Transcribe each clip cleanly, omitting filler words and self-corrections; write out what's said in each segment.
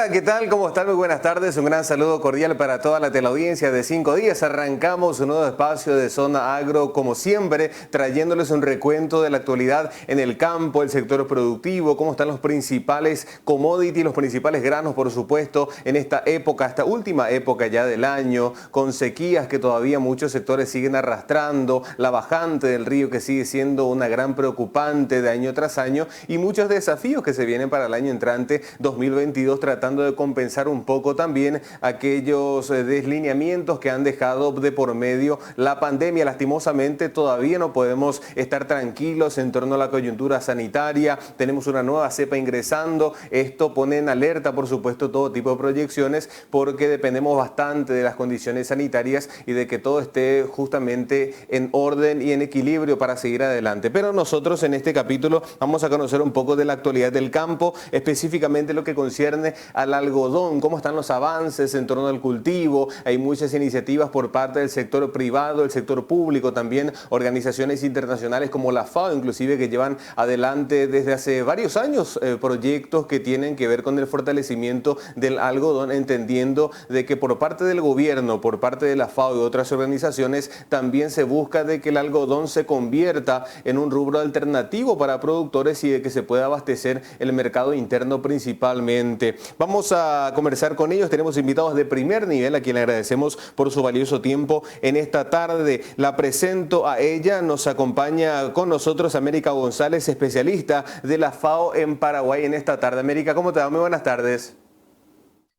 Hola, ¿qué tal? ¿Cómo están? Muy buenas tardes. Un gran saludo cordial para toda la teleaudiencia de 5 días. Arrancamos un nuevo espacio de Zona Agro, como siempre, trayéndoles un recuento de la actualidad en el campo, el sector productivo, cómo están los principales commodities, los principales granos, por supuesto, en esta época, esta última época ya del año, con sequías que todavía muchos sectores siguen arrastrando, la bajante del río que sigue siendo una gran preocupante de año tras año y muchos desafíos que se vienen para el año entrante 2022, tratando de compensar un poco también aquellos deslineamientos que han dejado de por medio la pandemia. Lastimosamente todavía no podemos estar tranquilos en torno a la coyuntura sanitaria. Tenemos una nueva cepa ingresando. Esto pone en alerta, por supuesto, todo tipo de proyecciones porque dependemos bastante de las condiciones sanitarias y de que todo esté justamente en orden y en equilibrio para seguir adelante. Pero nosotros en este capítulo vamos a conocer un poco de la actualidad del campo, específicamente lo que concierne al algodón, cómo están los avances en torno al cultivo. Hay muchas iniciativas por parte del sector privado, el sector público, también organizaciones internacionales como la FAO, inclusive, que llevan adelante desde hace varios años proyectos que tienen que ver con el fortalecimiento del algodón, entendiendo de que por parte del gobierno, por parte de la FAO y otras organizaciones, también se busca de que el algodón se convierta en un rubro alternativo para productores y de que se pueda abastecer el mercado interno principalmente. Vamos a conversar con ellos. Tenemos invitados de primer nivel a quien le agradecemos por su valioso tiempo en esta tarde. La presento a ella. Nos acompaña con nosotros América González, especialista de la FAO en Paraguay en esta tarde. América, ¿cómo te va? Muy buenas tardes.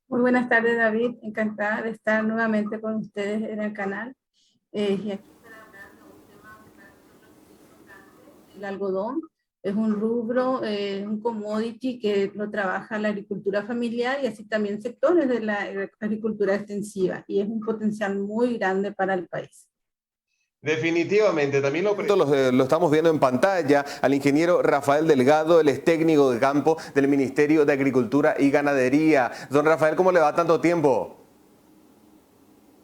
Muy buenas tardes, David. Encantada de estar nuevamente con ustedes en el canal. Y aquí para hablar de un tema que para nosotros es muy importante. El algodón es un rubro, un commodity que lo trabaja la agricultura familiar y así también sectores de la agricultura extensiva. Y es un potencial muy grande para el país. Definitivamente, también lo estamos viendo en pantalla al ingeniero Rafael Delgado, él es técnico de campo del Ministerio de Agricultura y Ganadería. Don Rafael, ¿cómo le va tanto tiempo?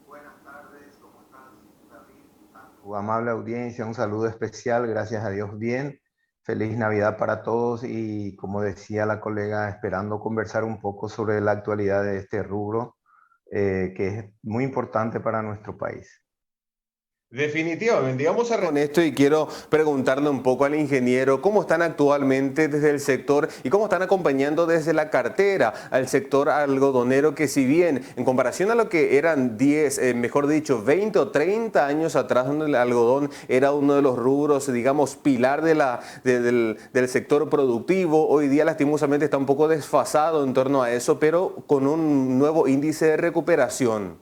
Buenas tardes, ¿cómo estás, David? A tu amable audiencia, un saludo especial, gracias a Dios bien. Feliz Navidad para todos y como decía la colega, esperando conversar un poco sobre la actualidad de este rubro, que es muy importante para nuestro país. Definitivamente, vamos a con esto y quiero preguntarle un poco al ingeniero cómo están actualmente desde el sector y cómo están acompañando desde la cartera al sector algodonero, que si bien en comparación a lo que eran 10, mejor dicho, 20 o 30 años atrás, donde el algodón era uno de los rubros, digamos, pilar del sector productivo, hoy día lastimosamente está un poco desfasado en torno a eso, pero con un nuevo índice de recuperación.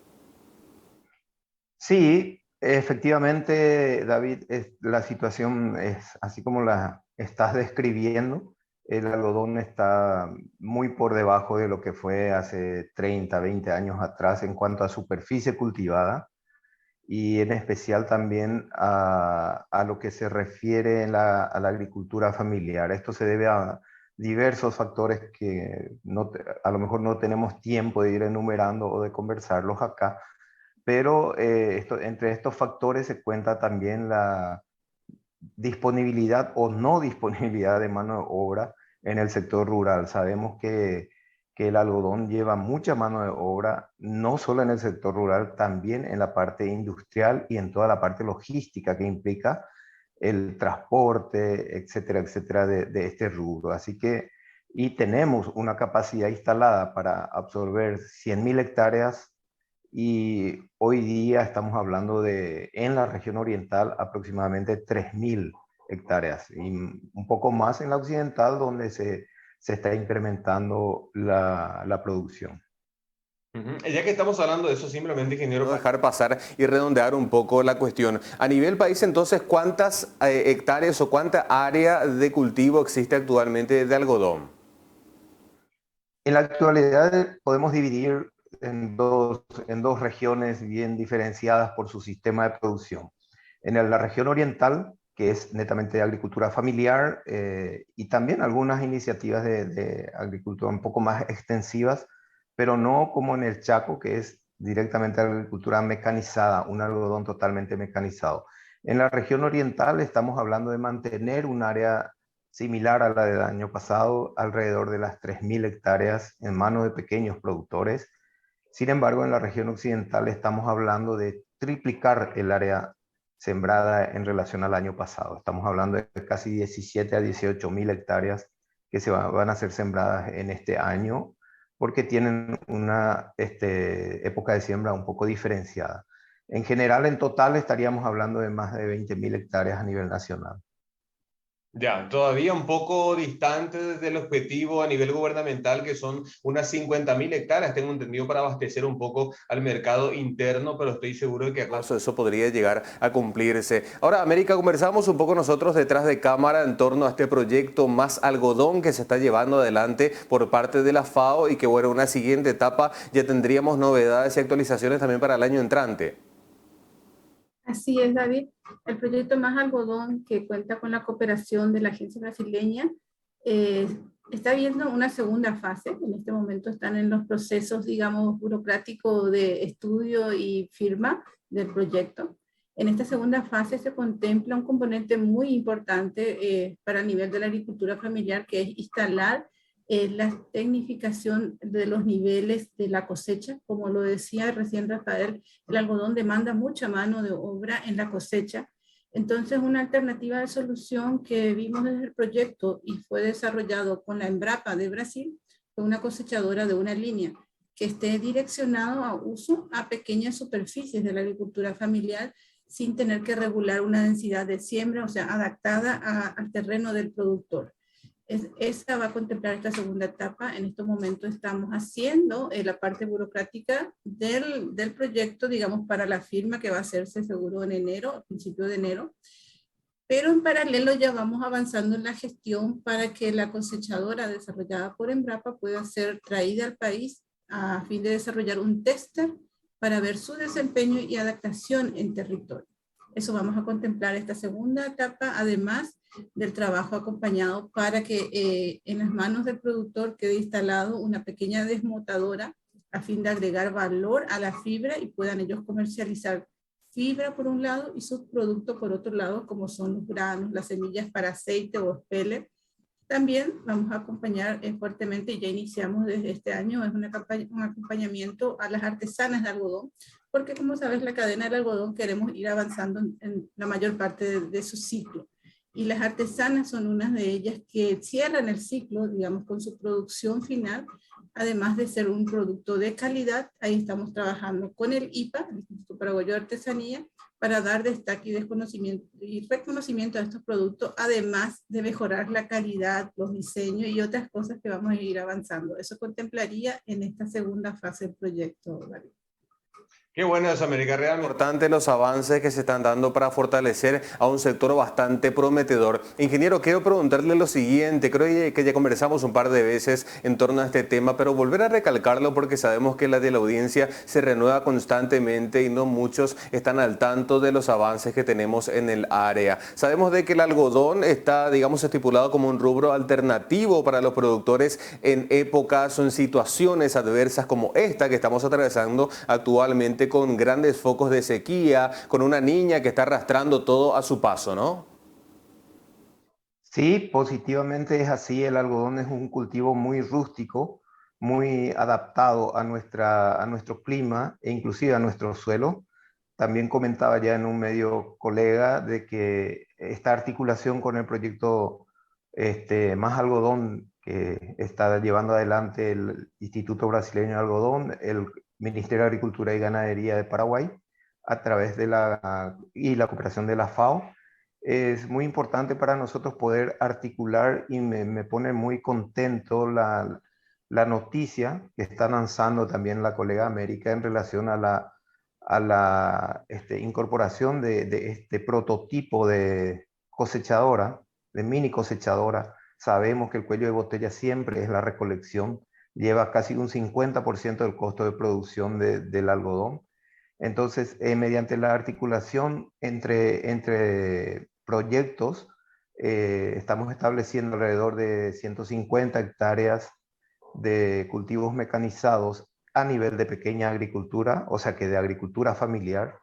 Sí, efectivamente, David, la situación es así como la estás describiendo. El algodón está muy por debajo de lo que fue hace 30, 20 años atrás en cuanto a superficie cultivada y en especial también a lo que se refiere a la agricultura familiar. Esto se debe a diversos factores que a lo mejor no tenemos tiempo de ir enumerando o de conversarlos acá, pero entre estos factores se cuenta también la disponibilidad o no disponibilidad de mano de obra en el sector rural. Sabemos que el algodón lleva mucha mano de obra, no solo en el sector rural, también en la parte industrial y en toda la parte logística que implica el transporte, etcétera, etcétera, de este rubro. Así que, y tenemos una capacidad instalada para absorber 100.000 hectáreas y hoy día estamos hablando de, en la región oriental, aproximadamente 3.000 hectáreas y un poco más en la occidental, donde se está incrementando la producción. Ya que estamos hablando de eso, simplemente, ingeniero, para dejar pasar y redondear un poco la cuestión. A nivel país, entonces, ¿cuántas hectáreas o cuánta área de cultivo existe actualmente de algodón? En la actualidad podemos dividir en dos regiones bien diferenciadas por su sistema de producción. La región oriental, que es netamente de agricultura familiar, y también algunas iniciativas de agricultura un poco más extensivas, pero no como en el Chaco, que es directamente agricultura mecanizada, un algodón totalmente mecanizado. En la región oriental estamos hablando de mantener un área similar a la del año pasado, alrededor de las 3.000 hectáreas en manos de pequeños productores. Sin embargo, en la región occidental estamos hablando de triplicar el área sembrada en relación al año pasado. Estamos hablando de casi 17 a 18.000 hectáreas que van a ser sembradas en este año, porque tienen una época de siembra un poco diferenciada. En general, en total, estaríamos hablando de más de 20.000 hectáreas a nivel nacional. Ya, todavía un poco distante del objetivo a nivel gubernamental, que son unas 50.000 hectáreas, tengo entendido, para abastecer un poco al mercado interno, pero estoy seguro de que acaso eso podría llegar a cumplirse. Ahora, América, conversamos un poco nosotros detrás de cámara en torno a este proyecto Más Algodón que se está llevando adelante por parte de la FAO y que, bueno, una siguiente etapa ya tendríamos novedades y actualizaciones también para el año entrante. Así es, David. El proyecto Más Algodón, que cuenta con la cooperación de la agencia brasileña, eh, está viendo una segunda fase. En este momento están en los procesos, digamos, burocráticos de estudio y firma del proyecto. En esta segunda fase se contempla un componente muy importante para el nivel de la agricultura familiar, que es instalar la tecnificación de los niveles de la cosecha. Como lo decía recién Rafael, el algodón demanda mucha mano de obra en la cosecha. Entonces, una alternativa de solución que vimos desde el proyecto y fue desarrollado con la Embrapa de Brasil fue una cosechadora de una línea que esté direccionado a uso a pequeñas superficies de la agricultura familiar sin tener que regular una densidad de siembra, o sea, adaptada al terreno del productor. Esta va a contemplar esta segunda etapa. En estos momentos estamos haciendo la parte burocrática del proyecto, digamos, para la firma que va a hacerse seguro en enero, a principios de enero. Pero en paralelo ya vamos avanzando en la gestión para que la cosechadora desarrollada por Embrapa pueda ser traída al país a fin de desarrollar un tester para ver su desempeño y adaptación en territorio. Eso vamos a contemplar esta segunda etapa, además del trabajo acompañado para que en las manos del productor quede instalado una pequeña desmotadora a fin de agregar valor a la fibra y puedan ellos comercializar fibra por un lado y sus productos por otro lado, como son los granos, las semillas para aceite o pellet. También vamos a acompañar fuertemente, y ya iniciamos desde este año, es un acompañamiento a las artesanas de algodón, porque como sabes, la cadena del algodón queremos ir avanzando en la mayor parte de su ciclo. Y las artesanas son unas de ellas que cierran el ciclo, digamos, con su producción final, además de ser un producto de calidad. Ahí estamos trabajando con el IPA, el Instituto Paraguayo de Artesanía, para dar destaque y reconocimiento a estos productos, además de mejorar la calidad, los diseños y otras cosas que vamos a ir avanzando. Eso contemplaría en esta segunda fase del proyecto, David. Qué bueno eso, América. Realmente importante los avances que se están dando para fortalecer a un sector bastante prometedor. Ingeniero, quiero preguntarle lo siguiente. Creo que ya conversamos un par de veces en torno a este tema, pero volver a recalcarlo porque sabemos que la de la audiencia se renueva constantemente y no muchos están al tanto de los avances que tenemos en el área. Sabemos de que el algodón está, digamos, estipulado como un rubro alternativo para los productores en épocas o en situaciones adversas como esta que estamos atravesando actualmente, con grandes focos de sequía, con una niña que está arrastrando todo a su paso, ¿no? Sí, positivamente es así. El algodón es un cultivo muy rústico, muy adaptado a nuestro clima e inclusive a nuestro suelo. También comentaba ya en un medio colega de que esta articulación con el proyecto Más Algodón que está llevando adelante el Instituto Brasileño de Algodón, el Ministerio de Agricultura y Ganadería de Paraguay, a través de la cooperación de la FAO, es muy importante para nosotros poder articular y me pone muy contento la noticia que está lanzando también la colega América en relación a la incorporación de este prototipo de cosechadora, de mini cosechadora. Sabemos que el cuello de botella siempre es la recolección, lleva casi un 50% del costo de producción del algodón. Entonces, mediante la articulación entre proyectos, estamos estableciendo alrededor de 150 hectáreas de cultivos mecanizados a nivel de pequeña agricultura, o sea que de agricultura familiar,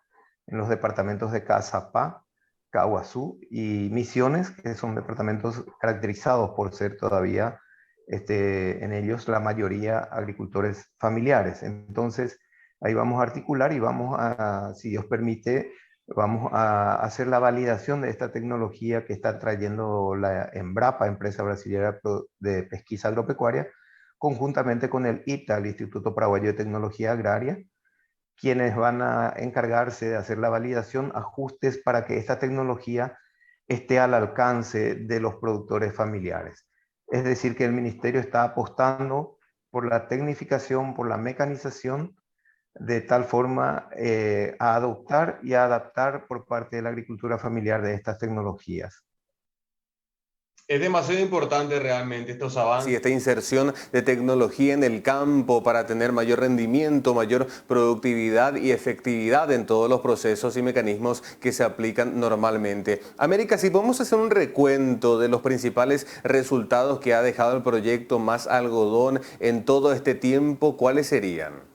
en los departamentos de Cazapá, Caguazú y Misiones, que son departamentos caracterizados por ser todavía, en ellos la mayoría agricultores familiares. Entonces, ahí vamos a articular y vamos a, si Dios permite, vamos a hacer la validación de esta tecnología que está trayendo la Embrapa, empresa brasileña de pesquisa agropecuaria, conjuntamente con el ITA, el Instituto Paraguayo de Tecnología Agraria, quienes van a encargarse de hacer la validación, ajustes para que esta tecnología esté al alcance de los productores familiares. Es decir, que el ministerio está apostando por la tecnificación, por la mecanización, de tal forma a adoptar y a adaptar por parte de la agricultura familiar de estas tecnologías. Es demasiado importante realmente estos Sí, avances. esta inserción de tecnología en el campo para tener mayor rendimiento, mayor productividad y efectividad en todos los procesos y mecanismos que se aplican normalmente. América, si podemos hacer un recuento de los principales resultados que ha dejado el proyecto Más Algodón en todo este tiempo, ¿cuáles serían?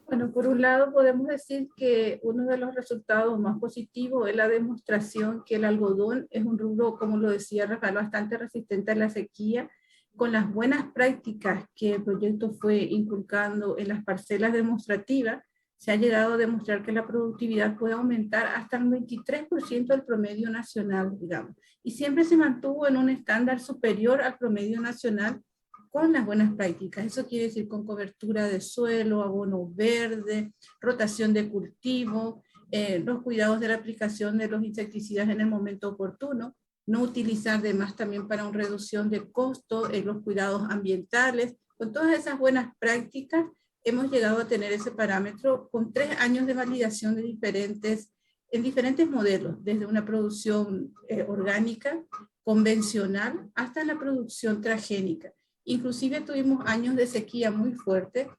Bueno, por un lado podemos decir que uno de los resultados más positivos es la demostración que el algodón es un rubro, como lo decía Rafael, bastante resistente a la sequía. Con las buenas prácticas que el proyecto fue inculcando en las parcelas demostrativas, se ha llegado a demostrar que la productividad puede aumentar hasta el 23% del promedio nacional, digamos, y siempre se mantuvo en un estándar superior al promedio nacional con las buenas prácticas. Eso quiere decir con cobertura de suelo, abono verde, rotación de cultivo, los cuidados de la aplicación de los insecticidas en el momento oportuno, no utilizar de más también para una reducción de costos, los cuidados ambientales. Con todas esas buenas prácticas hemos llegado a tener ese parámetro con 3 años de validación de en diferentes modelos, desde una producción orgánica, convencional, hasta la producción transgénica. Inclusive tuvimos años de sequía muy fuerte,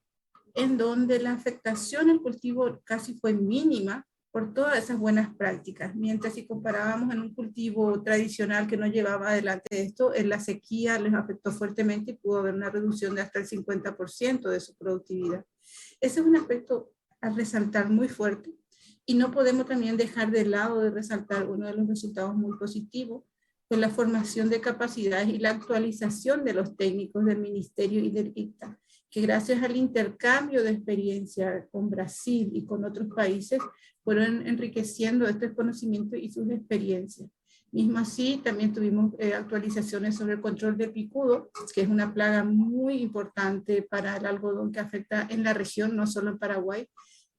en donde la afectación al cultivo casi fue mínima por todas esas buenas prácticas. Mientras si comparábamos en un cultivo tradicional que no llevaba adelante esto, en la sequía les afectó fuertemente y pudo haber una reducción de hasta el 50% de su productividad. Ese es un aspecto a resaltar muy fuerte. Y no podemos también dejar de lado de resaltar uno de los resultados muy positivos, con la formación de capacidades y la actualización de los técnicos del Ministerio y del ICTA, que gracias al intercambio de experiencia con Brasil y con otros países fueron enriqueciendo este conocimiento y sus experiencias. Mismo así, también tuvimos actualizaciones sobre el control de picudo, que es una plaga muy importante para el algodón que afecta en la región, no solo en Paraguay.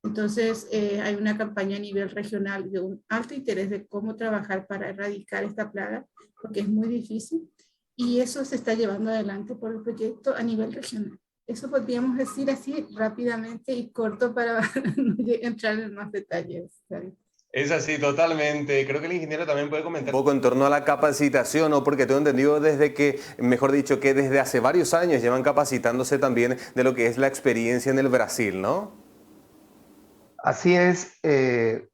Entonces, hay una campaña a nivel regional de un alto interés de cómo trabajar para erradicar esta plaga, porque es muy difícil, y eso se está llevando adelante por el proyecto a nivel regional. Eso podríamos decir así rápidamente y corto para no entrar en más detalles, ¿sabes? Es así, totalmente. Creo que el ingeniero también puede Un comentar. poco en torno a la capacitación, ¿no? Porque tengo entendido desde que, mejor dicho, que desde hace varios años llevan capacitándose también de lo que es la experiencia en el Brasil, ¿no? Así es,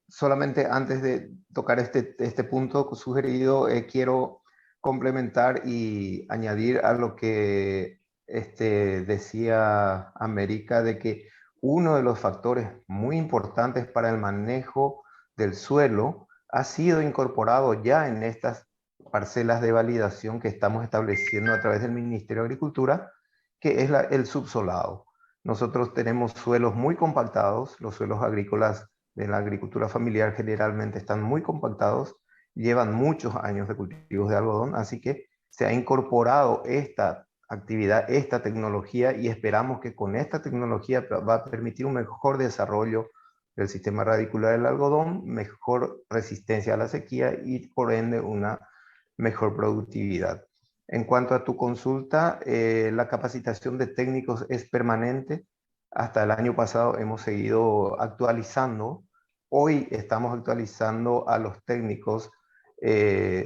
solamente antes de tocar este punto sugerido, quiero complementar y añadir a lo que decía América, de que uno de los factores muy importantes para el manejo del suelo ha sido incorporado ya en estas parcelas de validación que estamos estableciendo a través del Ministerio de Agricultura, que es el subsolado. Nosotros tenemos suelos muy compactados, los suelos agrícolas de la agricultura familiar generalmente están muy compactados, llevan muchos años de cultivos de algodón, así que se ha incorporado esta actividad, esta tecnología, y esperamos que con esta tecnología va a permitir un mejor desarrollo del sistema radicular del algodón, mejor resistencia a la sequía y por ende una mejor productividad. En cuanto a tu consulta, la capacitación de técnicos es permanente. Hasta el año pasado hemos seguido actualizando. Hoy estamos actualizando a los técnicos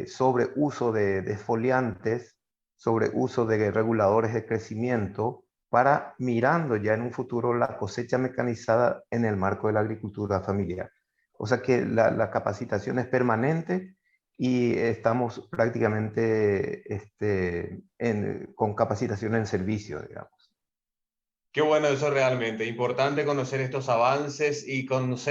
sobre uso de desfoliantes, sobre uso de reguladores de crecimiento, para mirando ya en un futuro la cosecha mecanizada en el marco de la agricultura familiar. O sea que la capacitación es permanente y estamos prácticamente con capacitación en servicio, digamos. Qué bueno eso realmente. Importante conocer estos avances y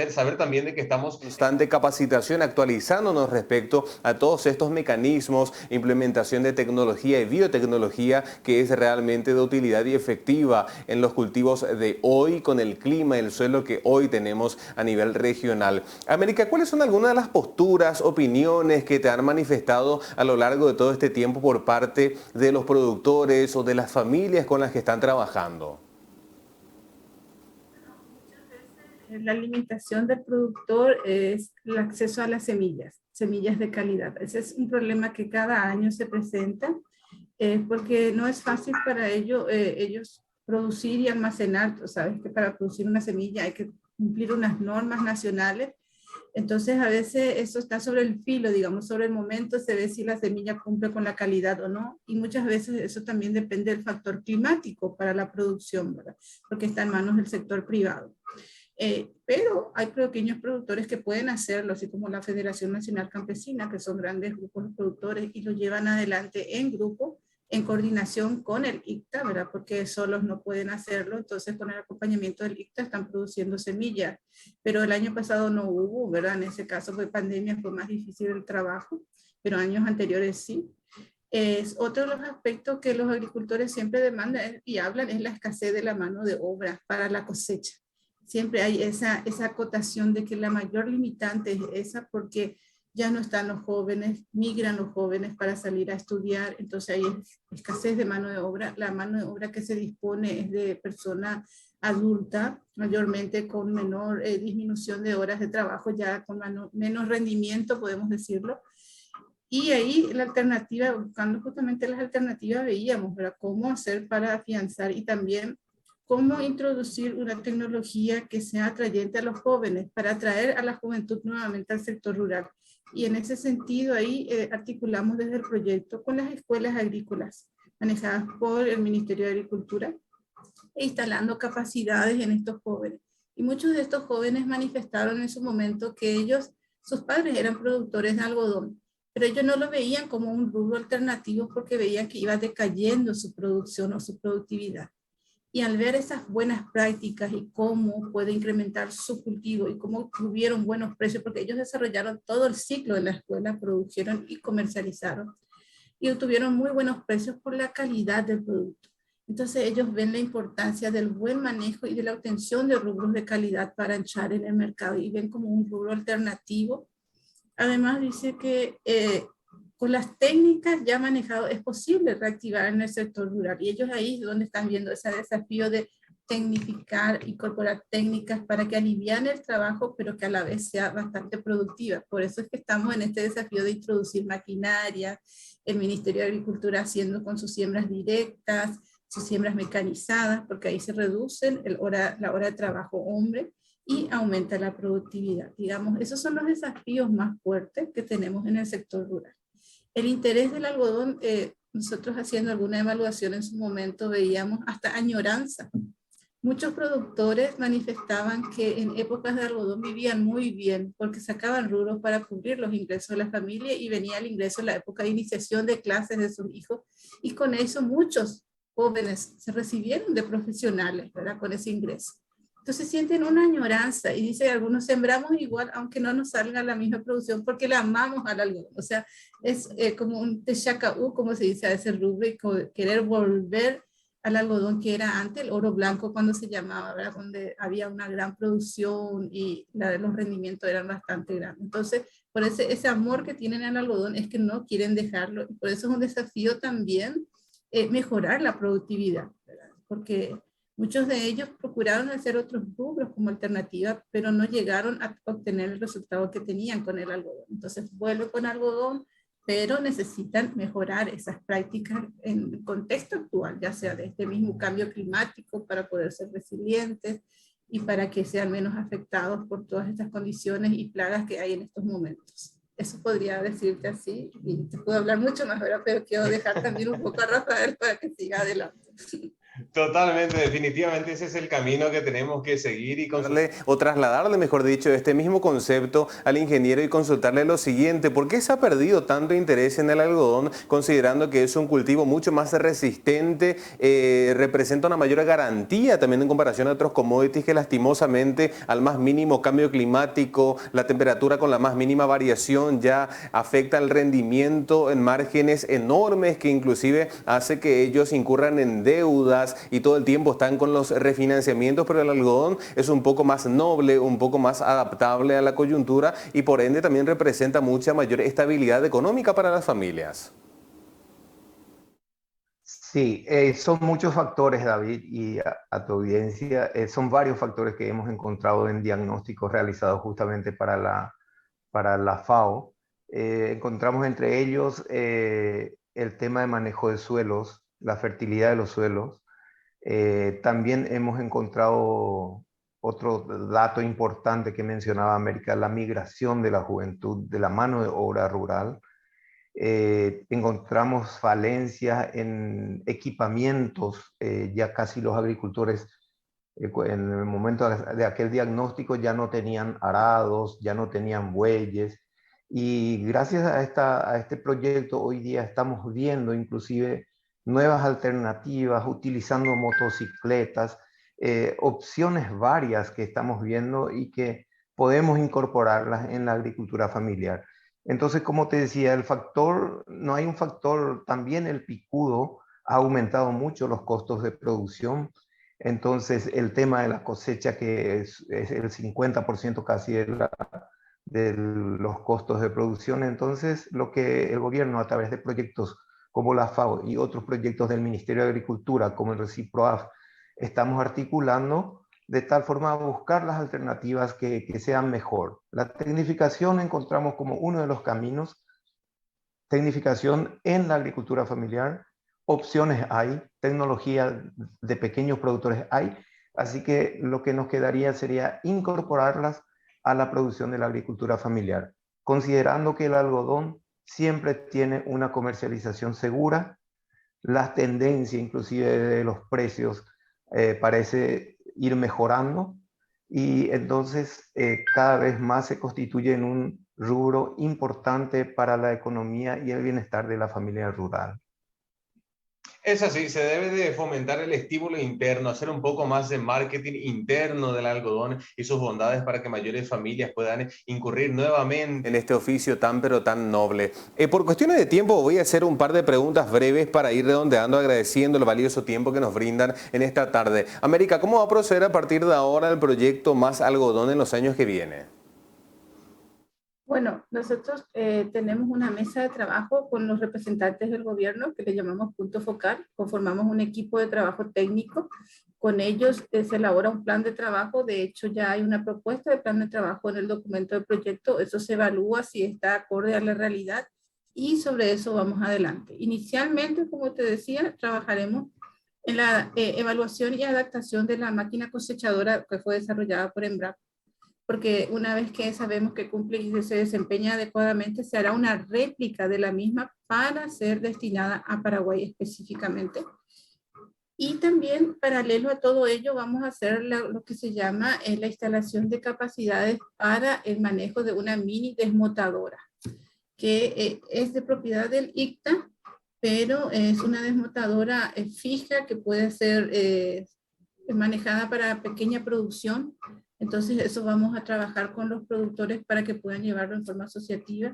saber también de que estamos Constante capacitación, actualizándonos respecto a todos estos mecanismos, implementación de tecnología y biotecnología que es realmente de utilidad y efectiva en los cultivos de hoy con el clima y el suelo que hoy tenemos a nivel regional. América, ¿cuáles son algunas de las posturas, opiniones que te han manifestado a lo largo de todo este tiempo por parte de los productores o de las familias con las que están trabajando? La alimentación del productor es el acceso a las semillas, semillas de calidad. Ese es un problema que cada año se presenta porque no es fácil para ellos producir y almacenar. Tú sabes que para producir una semilla hay que cumplir unas normas nacionales. Entonces, a veces eso está sobre el filo, digamos, sobre el momento se ve si la semilla cumple con la calidad o no. Y muchas veces eso también depende del factor climático para la producción, ¿verdad? Porque está en manos del sector privado. Pero hay pequeños productores que pueden hacerlo, así como la Federación Nacional Campesina, que son grandes grupos de productores y lo llevan adelante en grupo, en coordinación con el ICTA, ¿verdad? Porque solos no pueden hacerlo, entonces con el acompañamiento del ICTA están produciendo semillas, pero el año pasado no hubo, ¿verdad? En ese caso fue pandemia, fue más difícil el trabajo, pero años anteriores sí. Es otro de los aspectos que los agricultores siempre demandan y hablan es la escasez de la mano de obra para la cosecha. Siempre hay esa acotación de que la mayor limitante es esa porque ya no están los jóvenes, migran los jóvenes para salir a estudiar, entonces hay escasez de mano de obra. La mano de obra que se dispone es de persona adulta, mayormente con menor disminución de horas de trabajo, ya con menos rendimiento, podemos decirlo. Y ahí la alternativa, buscando justamente las alternativas, veíamos, ¿verdad?, cómo hacer para afianzar y también cómo introducir una tecnología que sea atrayente a los jóvenes, para atraer a la juventud nuevamente al sector rural. Y en ese sentido ahí articulamos desde el proyecto con las escuelas agrícolas manejadas por el Ministerio de Agricultura, e instalando capacidades en estos jóvenes. Y muchos de estos jóvenes manifestaron en su momento que sus padres eran productores de algodón, pero ellos no lo veían como un rubro alternativo porque veían que iba decayendo su producción o su productividad. Y al ver esas buenas prácticas y cómo puede incrementar su cultivo y cómo tuvieron buenos precios, porque ellos desarrollaron todo el ciclo de la escuela, produjeron y comercializaron, y obtuvieron muy buenos precios por la calidad del producto. Entonces ellos ven la importancia del buen manejo y de la obtención de rubros de calidad para entrar en el mercado y ven como un rubro alternativo. Además dice que con las técnicas ya manejadas es posible reactivar en el sector rural, y ellos ahí es donde están viendo ese desafío de tecnificar, incorporar técnicas para que alivian el trabajo, pero que a la vez sea bastante productiva. Por eso es que estamos en este desafío de introducir maquinaria, el Ministerio de Agricultura haciendo con sus siembras directas, sus siembras mecanizadas, porque ahí se reducen la hora de trabajo hombre y aumenta la productividad. Digamos, esos son los desafíos más fuertes que tenemos en el sector rural. El interés del algodón, nosotros haciendo alguna evaluación en su momento veíamos hasta añoranza. Muchos productores manifestaban que en épocas de algodón vivían muy bien porque sacaban rubros para cubrir los ingresos de la familia y venía el ingreso en la época de iniciación de clases de sus hijos, y con eso muchos jóvenes se recibieron de profesionales, ¿verdad?, con ese ingreso. Entonces sienten una añoranza y dice, algunos sembramos igual aunque no nos salga la misma producción porque la amamos al algodón. O sea, es como un techacaú, como se dice a ese rubro, y querer volver al algodón que era antes, el oro blanco cuando se llamaba, ¿verdad?, donde había una gran producción y los rendimientos eran bastante grandes. Entonces, por ese amor que tienen al algodón es que no quieren dejarlo, y por eso es un desafío también mejorar la productividad, ¿verdad?, porque muchos de ellos procuraron hacer otros rubros como alternativa, pero no llegaron a obtener el resultado que tenían con el algodón. Entonces vuelvo con algodón, pero necesitan mejorar esas prácticas en el contexto actual, ya sea de este mismo cambio climático, para poder ser resilientes y para que sean menos afectados por todas estas condiciones y plagas que hay en estos momentos. Eso podría decirte así, y te puedo hablar mucho más, ¿verdad?, pero quiero dejar también un poco a Rafael para que siga adelante. Totalmente, definitivamente ese es el camino que tenemos que seguir y O trasladarle, mejor dicho, este mismo concepto al ingeniero y consultarle lo siguiente: ¿por qué se ha perdido tanto interés en el algodón, considerando que es un cultivo mucho más resistente, representa una mayor garantía también en comparación a otros commodities que lastimosamente al más mínimo cambio climático, la temperatura con la más mínima variación ya afecta el rendimiento en márgenes enormes, que inclusive hace que ellos incurran en deudas y todo el tiempo están con los refinanciamientos? Pero el algodón es un poco más noble, un poco más adaptable a la coyuntura y por ende también representa mucha mayor estabilidad económica para las familias. Sí, son muchos factores, David, y a tu audiencia, son varios factores que hemos encontrado en diagnósticos realizados justamente para la FAO. Encontramos entre ellos el tema de manejo de suelos, la fertilidad de los suelos. También hemos encontrado otro dato importante que mencionaba América: la migración de la juventud, de la mano de obra rural. Encontramos falencias en equipamientos, ya casi los agricultores en el momento de aquel diagnóstico ya no tenían arados, ya no tenían bueyes, y gracias a este proyecto hoy día estamos viendo inclusive nuevas alternativas, utilizando motocicletas, opciones varias que estamos viendo y que podemos incorporarlas en la agricultura familiar. Entonces, como te decía, no hay un factor, también el picudo ha aumentado mucho los costos de producción. Entonces, el tema de la cosecha, que es el 50% casi de los costos de producción. Entonces, lo que el gobierno, a través de proyectos como la FAO y otros proyectos del Ministerio de Agricultura, como el ReciproAF, estamos articulando de tal forma a buscar las alternativas que sean mejor. La tecnificación encontramos como uno de los caminos. Tecnificación en la agricultura familiar, opciones hay, tecnología de pequeños productores hay, así que lo que nos quedaría sería incorporarlas a la producción de la agricultura familiar, considerando que el algodón siempre tiene una comercialización segura. La tendencia inclusive de los precios parece ir mejorando, y entonces cada vez más se constituye en un rubro importante para la economía y el bienestar de la familia rural. Es así, se debe de fomentar el estímulo interno, hacer un poco más de marketing interno del algodón y sus bondades para que mayores familias puedan incurrir nuevamente En este oficio tan pero tan noble. Por cuestiones de tiempo voy a hacer un par de preguntas breves para ir redondeando, agradeciendo el valioso tiempo que nos brindan en esta tarde. América, ¿cómo va a proceder a partir de ahora el proyecto Más Algodón en los años que vienen? Bueno, nosotros tenemos una mesa de trabajo con los representantes del gobierno que le llamamos punto focal. Conformamos un equipo de trabajo técnico. Con ellos se elabora un plan de trabajo. De hecho, ya hay una propuesta de plan de trabajo en el documento de proyecto. Eso se evalúa si está acorde a la realidad y sobre eso vamos adelante. Inicialmente, como te decía, trabajaremos en la evaluación y adaptación de la máquina cosechadora que fue desarrollada por Embrapa, porque una vez que sabemos que cumple y se desempeña adecuadamente, se hará una réplica de la misma para ser destinada a Paraguay específicamente. Y también, paralelo a todo ello, vamos a hacer lo que se llama la instalación de capacidades para el manejo de una mini desmotadora, que es de propiedad del ICTA, pero es una desmotadora fija que puede ser manejada para pequeña producción. Entonces eso vamos a trabajar con los productores para que puedan llevarlo en forma asociativa.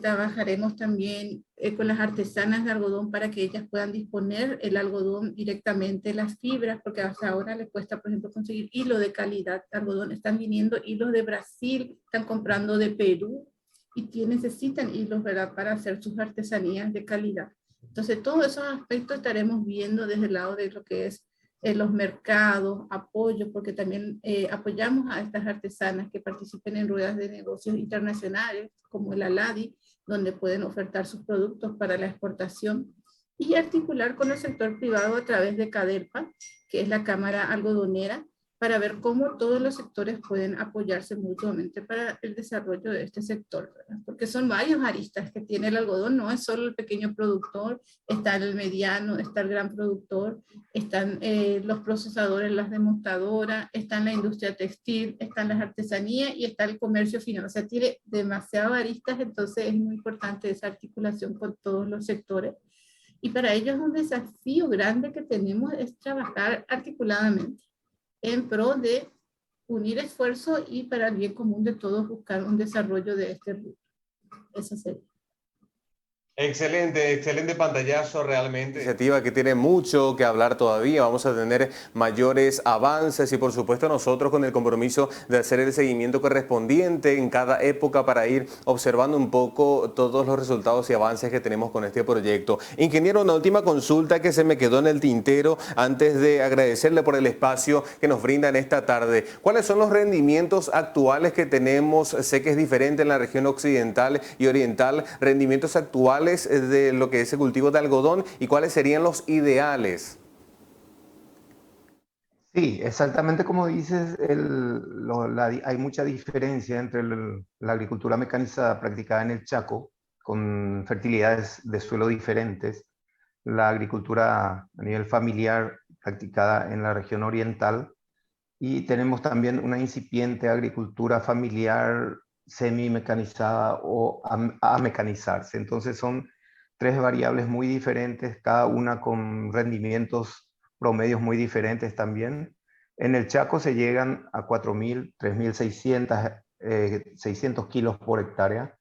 Trabajaremos también con las artesanas de algodón para que ellas puedan disponer el algodón directamente, las fibras, porque hasta ahora les cuesta, por ejemplo, conseguir hilo de calidad de algodón. Están viniendo hilos de Brasil, están comprando de Perú y necesitan hilos, ¿verdad?, para hacer sus artesanías de calidad. Entonces, todos esos aspectos estaremos viendo desde el lado de lo que es los mercados, apoyo, porque también apoyamos a estas artesanas que participen en ruedas de negocios internacionales, como el ALADI, donde pueden ofertar sus productos para la exportación, y articular con el sector privado a través de CADERPA, que es la Cámara Algodonera, para ver cómo todos los sectores pueden apoyarse mutuamente para el desarrollo de este sector, ¿verdad? Porque son varios aristas que tiene el algodón, no es solo el pequeño productor, está el mediano, está el gran productor, están los procesadores, las demostradoras, está en la industria textil, están las artesanías y está el comercio final. O sea, tiene demasiadas aristas, entonces es muy importante esa articulación con todos los sectores. Y para ello es un desafío grande que tenemos, es trabajar articuladamente en pro de unir esfuerzos y para el bien común de todos buscar un desarrollo de este rubro. Eso sería. Excelente, excelente pantallazo realmente. Iniciativa que tiene mucho que hablar todavía, vamos a tener mayores avances y por supuesto nosotros con el compromiso de hacer el seguimiento correspondiente en cada época para ir observando un poco todos los resultados y avances que tenemos con este proyecto. Ingeniero, una última consulta que se me quedó en el tintero antes de agradecerle por el espacio que nos brindan esta tarde. ¿Cuáles son los rendimientos actuales que tenemos? Sé que es diferente en la región occidental y oriental, rendimientos actuales de lo que es el cultivo de algodón y cuáles serían los ideales. Sí, exactamente como dices, hay mucha diferencia entre la agricultura mecanizada practicada en el Chaco, con fertilidades de suelo diferentes, la agricultura a nivel familiar practicada en la región oriental, y tenemos también una incipiente agricultura familiar semi-mecanizada o a mecanizarse. Entonces son tres variables muy diferentes, cada una con rendimientos promedios muy diferentes también. En el Chaco se llegan a 4.000, 3.600 kilos por hectárea.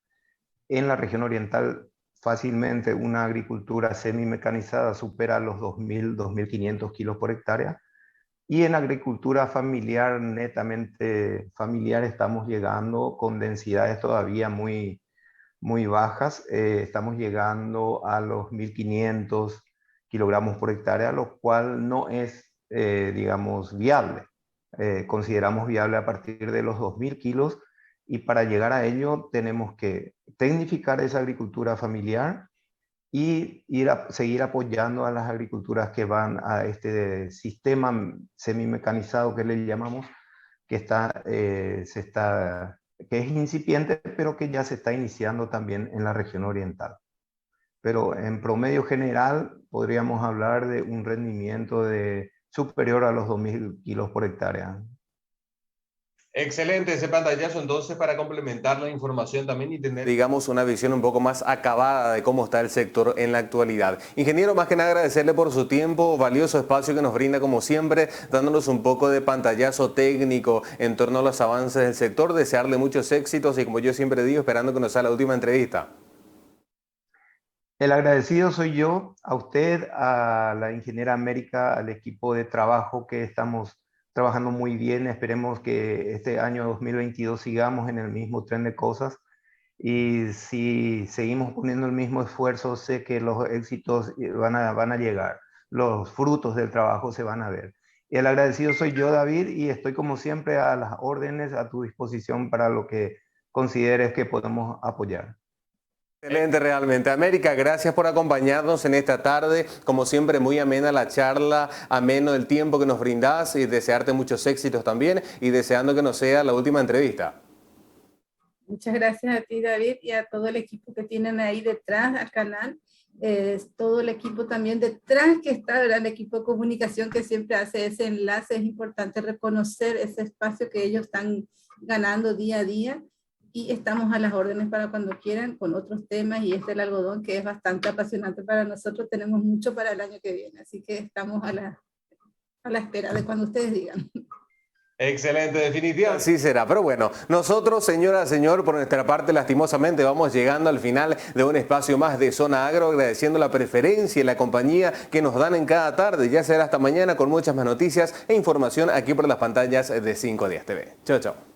En la región oriental fácilmente una agricultura semi-mecanizada supera los 2.000, 2.500 kilos por hectárea. Y en agricultura familiar, netamente familiar, estamos llegando con densidades todavía muy bajas. Estamos llegando a los 1.500 kilogramos por hectárea, lo cual no es, digamos, viable. Consideramos viable a partir de los 2.000 kilos y para llegar a ello tenemos que tecnificar esa agricultura familiar y seguir apoyando a las agriculturas que van a este sistema semimecanizado que le llamamos, que que es incipiente, pero que ya se está iniciando también en la región oriental. Pero en promedio general podríamos hablar de un rendimiento superior a los 2.000 kilos por hectárea. Excelente ese pantallazo, entonces, para complementar la información también y tener, digamos, una visión un poco más acabada de cómo está el sector en la actualidad. Ingeniero, más que nada agradecerle por su tiempo, valioso espacio que nos brinda como siempre, dándonos un poco de pantallazo técnico en torno a los avances del sector, desearle muchos éxitos y como yo siempre digo, esperando que nos sea la última entrevista. El agradecido soy yo, a usted, a la ingeniera América, al equipo de trabajo que estamos trabajando muy bien. Esperemos que este año 2022 sigamos en el mismo tren de cosas y si seguimos poniendo el mismo esfuerzo, sé que los éxitos van a llegar, los frutos del trabajo se van a ver. Y el agradecido soy yo, David, y estoy como siempre a las órdenes, a tu disposición para lo que consideres que podemos apoyar. Excelente realmente. América, gracias por acompañarnos en esta tarde. Como siempre, muy amena la charla, ameno el tiempo que nos brindás y desearte muchos éxitos también y deseando que nos sea la última entrevista. Muchas gracias a ti, David, y a todo el equipo que tienen ahí detrás al canal. Todo el equipo también detrás que está, ¿verdad? El equipo de comunicación que siempre hace ese enlace. Es importante reconocer ese espacio que ellos están ganando día a día. Y estamos a las órdenes para cuando quieran con otros temas y el algodón que es bastante apasionante para nosotros. Tenemos mucho para el año que viene, así que estamos a la espera de cuando ustedes digan. excelente, definitivamente. Así será, pero bueno, nosotros, señora, señor, por nuestra parte, lastimosamente, vamos llegando al final de un espacio más de Zona Agro, agradeciendo la preferencia y la compañía que nos dan en cada tarde. Ya será hasta mañana con muchas más noticias e información aquí por las pantallas de 5 Días TV. Chao, chao.